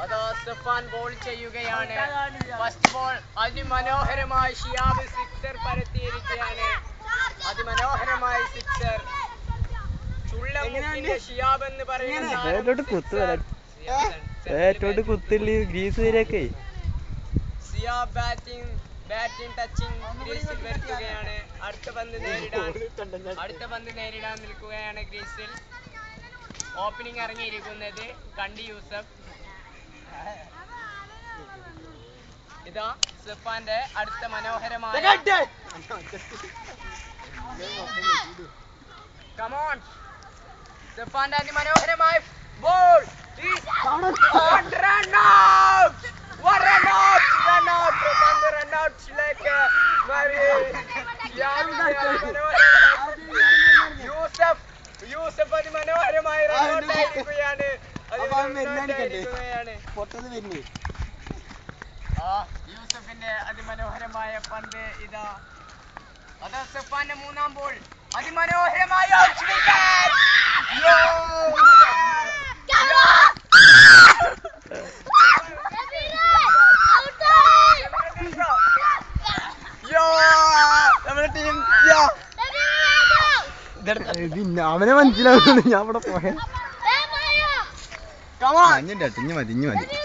അതാ സഫാൻ ബോൾ ചെയ്യുകയാണ്. First ball അതിമനോഹരമായി ഷിയാബ് സിക്സർ പരത്തിയിരിക്കുകയാണ്. അതിമനോഹരമായ സിക്സർ. ചുള്ളമുക്കിന്റെ ഷിയാബ് എന്ന് പറയുന്ന ഷിയാബ് ബാറ്റിംഗ് ടച്ചിങ് ഗ്രീസിൽ വരുത്തുകയാണ്. അടുത്ത പന്ത് നേരിടാൻ നിൽക്കുകയാണ് ഗ്രീസിൽ. ഓപ്പണിംഗ് ഇറങ്ങിയിരിക്കുന്നത് കണ്ടി യൂസഫ്. ഇതാ സഫാന്റെ അടുത്ത മനോഹരമായ കമോൺ സഫാന്റെ അതിമനോഹരമായ ബോൾ. യൂസഫ് അതിമനോഹരമായി റണ്ണൌട്ടായിരിക്കുകയാണ്. യൂസഫിന്റെ അതിമനോഹരമായ പന്ത് ഇതാ. അതാ സഫാന്റെ മൂന്നാം ബോൾ അതിമനോഹരമായ അവനെ മനസ്സിലാവുന്നുണ്ട്. ഞാൻ ഇവിടെ പോയ മതി.